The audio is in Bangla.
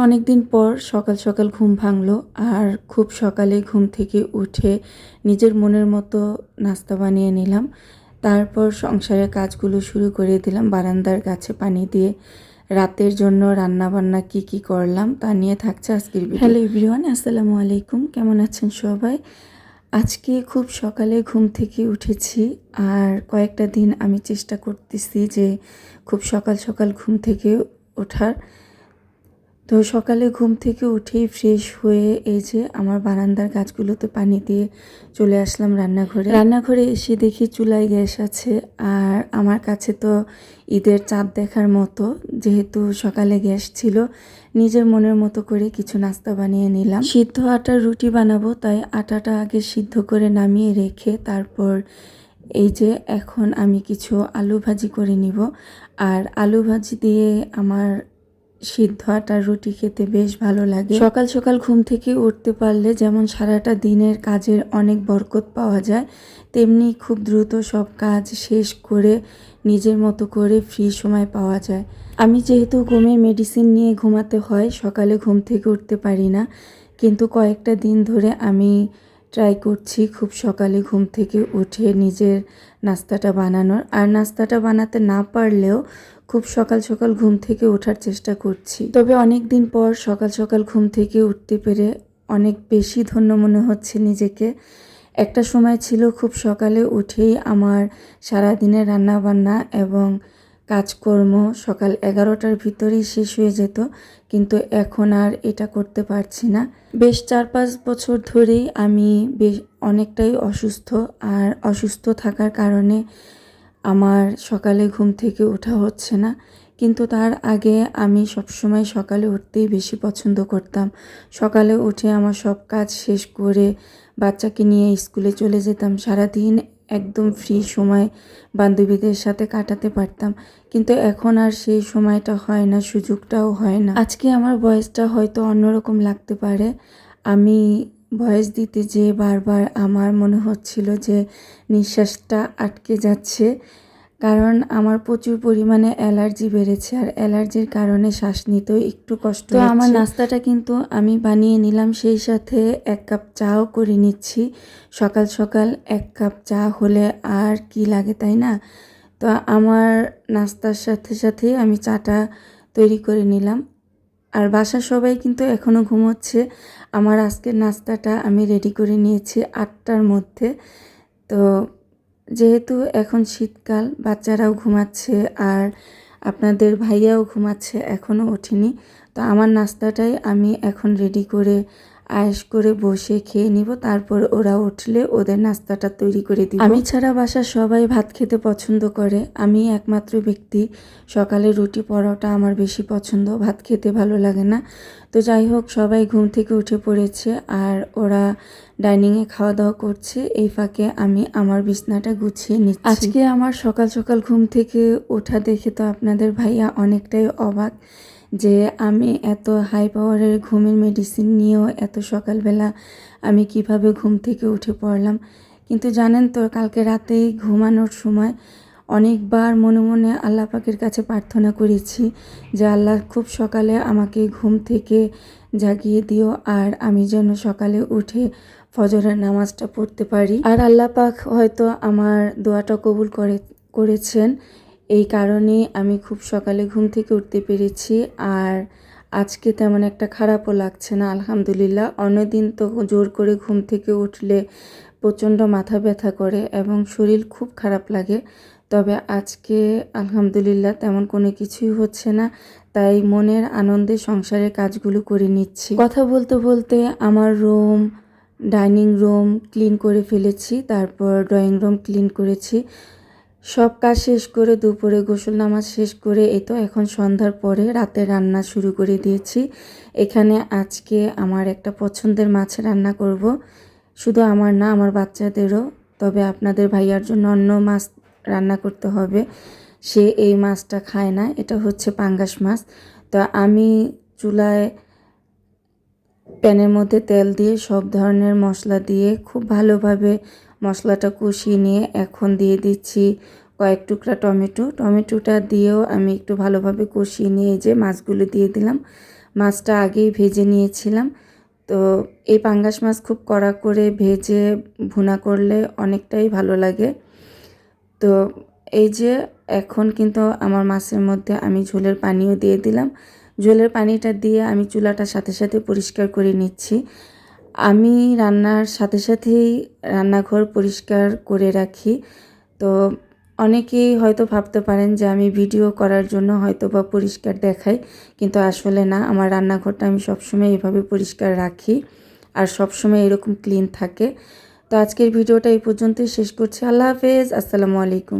অনেকদিন পর সকাল সকাল ঘুম ভাঙলো আর খুব সকালে ঘুম থেকে উঠে নিজের মনের মতো নাস্তা বানিয়ে নিলাম। তারপর সংসারের কাজগুলো শুরু করে দিলাম বারান্দার গাছে পানি দিয়ে। রাতের জন্য রান্না বান্না কি করলাম তা নিয়ে থাকছে আজকের ভিডিও। হ্যালো এভরিওয়ান, আসসালামু আলাইকুম। কেমন আছেন সবাই? আজকে খুব সকালে ঘুম থেকে উঠেছি আর কয়েকটা দিন আমি চেষ্টা করতেছি যে খুব সকাল সকাল ঘুম থেকে ওঠার। তো সকালে ঘুম থেকে উঠেই ফ্রেশ হয়ে এই যে আমার বারান্দার গাছগুলোতে পানি দিয়ে চলে আসলাম রান্নাঘরে এসে দেখি চুলায় গ্যাস আছে। আর আমার কাছে তো ঈদের চাঁদ দেখার মতো, যেহেতু সকালে গ্যাস ছিল, নিজের মনের মতো করে কিছু নাস্তা বানিয়ে নিলাম। সিদ্ধ আটার রুটি বানাবো, তাই আটাটা আগে সিদ্ধ করে নামিয়ে রেখে তারপর এই যে এখন আমি কিছু আলু ভাজি করে নিব। আর আলু ভাজি দিয়ে আমার সিদ্ধ আটার রুটি খেতে বেশ ভালো লাগে। সকাল সকাল ঘুম থেকে উঠতে পারলে যেমন সারাটা দিনের কাজের অনেক বরকত পাওয়া যায়, তেমনি খুব দ্রুত সব কাজ শেষ করে নিজের মতো করে ফ্রি সময় পাওয়া যায়। আমি যেহেতু ঘুমের মেডিসিন নিয়ে ঘুমাতে হয়, সকালে ঘুম থেকে উঠতে পারি না, কিন্তু কয়েকটা দিন ধরে আমি ট্রাই করছি খুব সকালে ঘুম থেকে উঠে নিজের নাস্তাটা বানানোর। আর নাস্তাটা বানাতে না পারলেও খুব সকাল সকাল ঘুম থেকে ওঠার চেষ্টা করছি। তবে অনেক দিন পর সকাল সকাল ঘুম থেকে উঠতে পেরে অনেক বেশি ধন্য মনে হচ্ছে নিজেকে। একটা সময় ছিল খুব সকালে উঠেই আমার সারাদিনের রান্নাবান্না এবং কাজকর্ম সকাল 11টার ভিতরেই শেষ হয়ে যেত, কিন্তু এখন আর এটা করতে পারছি না। বেশ 4-5 বছর ধরেই আমি অনেকটাই অসুস্থ। আর অসুস্থ থাকার কারণে আমার সকালে ঘুম থেকে ওঠা হচ্ছে না। কিন্তু তার আগে আমি সবসময় সকালে উঠতেই বেশি পছন্দ করতাম। সকালে উঠে আমার সব কাজ শেষ করে বাচ্চাকে নিয়ে স্কুলে চলে যেতাম। সারাদিন একদম ফ্রি সময় বান্ধবীদের সাথে কাটাতে পারতাম, কিন্তু এখন আর সেই সময়টা হয় না, সুযোগটাও হয় না। আজকে আমার ভয়েসটা হয়তো অন্যরকম লাগতে পারে। আমি ভয়েস দিতে যেয়ে বারবার আমার মনে হচ্ছিল যে নিঃশ্বাসটা আটকে যাচ্ছে, কারণ আমার প্রচুর পরিমাণে অ্যালার্জি বেড়েছে। আর অ্যালার্জির কারণে শ্বাস নিতেও একটু কষ্ট হচ্ছে। তো আমার নাস্তাটা কিন্তু আমি বানিয়ে নিলাম, সেই সাথে 1 কাপ চাও করে নিচ্ছি। সকাল সকাল 1 কাপ চা হলে আর কি লাগে, তাই না? তো আমার নাস্তার সাথে সাথে আমি চাটা তৈরি করে নিলাম। আর বাসার সবাই কিন্তু এখনও ঘুমোচ্ছে। আমার আজকের নাস্তাটা আমি রেডি করে নিয়েছি 8টার মধ্যে। তো যেহেতু এখন শীতকাল, বাচ্চারাও ঘুমাচ্ছে আর আপনাদের ভাইয়াও ঘুমাচ্ছে, এখনও ওঠেনি। তো আমার নাস্তাটাই আমি এখন রেডি করে আয়েশ করে বসে খেয়ে নিব। তারপর ওরা উঠলে ওদের নাস্তাটা তৈরি করে দিব। আমি ছাড়া বাসার সবাই ভাত খেতে পছন্দ করে, আমি একমাত্র ব্যক্তি সকালে রুটি পরোটা আমার বেশি পছন্দ, ভাত খেতে ভালো লাগে না। তো যাই হোক, সবাই ঘুম থেকে উঠে পড়েছে আর ওরা ডাইনিংয়ে খাওয়া দাওয়া করছে। এই ফাঁকে আমি আমার বিছনাটা গুছিয়ে নিচ্ছি। আজকে আমার সকাল সকাল ঘুম থেকে ওঠা দেখে তো আপনাদের ভাইয়া অনেকটাই অবাক যে আমি এত হাই পাওয়ারের ঘুমের মেডিসিন নিয়েও এত সকালবেলা আমি কিভাবে ঘুম থেকে উঠে পড়লাম। কিন্তু জানেন তো, কালকে রাতেই ঘুমানোর সময় অনেকবার মনে মনে আল্লাহ পাকের কাছে প্রার্থনা করেছি যে আল্লাহ খুব সকালে আমাকে ঘুম থেকে জাগিয়ে দিও আর আমি যেন সকালে উঠে ফজরের নামাজটা পড়তে পারি। আর আল্লাহ পাক হয়তো আমার দোয়াটা কবুল করেছেন, এই কারণে আমি খুব সকালে ঘুম থেকে উঠতে পেরেছি। আর আজকে তেমন একটা খারাপও লাগছে না, আলহামদুলিল্লাহ। অন্যদিন তো জোর করে ঘুম থেকে উঠলে প্রচণ্ড মাথা ব্যথা করে এবং শরীর খুব খারাপ লাগে। তবে আজকে আলহামদুলিল্লাহ তেমন কোনো কিছুই হচ্ছে না, তাই মনের আনন্দে সংসারের কাজগুলো করে নিচ্ছি। কথা বলতে বলতে আমার রুম, ডাইনিং রুম ক্লিন করে ফেলেছি, তারপর ড্রয়িং রুম ক্লিন করেছি। সব কাজ শেষ করে দুপুরে গোসল নামাজ শেষ করে এই তো এখন সন্ধ্যার পরে রাতে রান্না শুরু করে দিয়েছি। এখানে আজকে আমার একটা পছন্দের মাছ রান্না করব, শুধু আমার না, আমার বাচ্চাদেরও। তবে আপনাদের ভাইয়ার জন্য অন্য মাছ রান্না করতে হবে, সে এই মাছটা খায় না, এটা হচ্ছে পাঙ্গাস মাছ। তো আমি চুলায় প্যানের মধ্যে তেল দিয়ে সব ধরনের মশলা দিয়ে খুব ভালোভাবে মশলাটা কষিয়ে নিয়ে এখন দিয়ে দিচ্ছি কয়েক টুকরা টমেটোটা দিয়েও আমি একটু ভালোভাবে কষিয়ে নিয়ে যে মাছগুলো দিয়ে দিলাম। মাছটা আগেই ভেজে নিয়েছিলাম। তো এই পাঙ্গাস মাছ খুব কড়া করে ভেজে ভুনা করলে অনেকটাই ভালো লাগে। তো এই যে এখন কিন্তু আমার মাছের মধ্যে আমি ঝোলের পানিও দিয়ে দিলাম। ঝোলের পানিটা দিয়ে আমি চুলাটা সাথে সাথে পরিষ্কার করে নিচ্ছি। আমি রান্নার সাথে সাথেই রান্নাঘর পরিষ্কার করে রাখি। তো অনেকেই হয়তো ভাবতে পারেন যে আমি ভিডিও করার জন্য হয়তো বা পরিষ্কার দেখাই, কিন্তু আসলে না। আমার রান্নাঘরটা আমি সবসময় এভাবে পরিষ্কার রাখি আর সবসময় এরকম ক্লিন থাকে। তো আজকের ভিডিওটা এই পর্যন্তই শেষ করছি। আল্লাহ হাফেজ, আসসালামু আলাইকুম।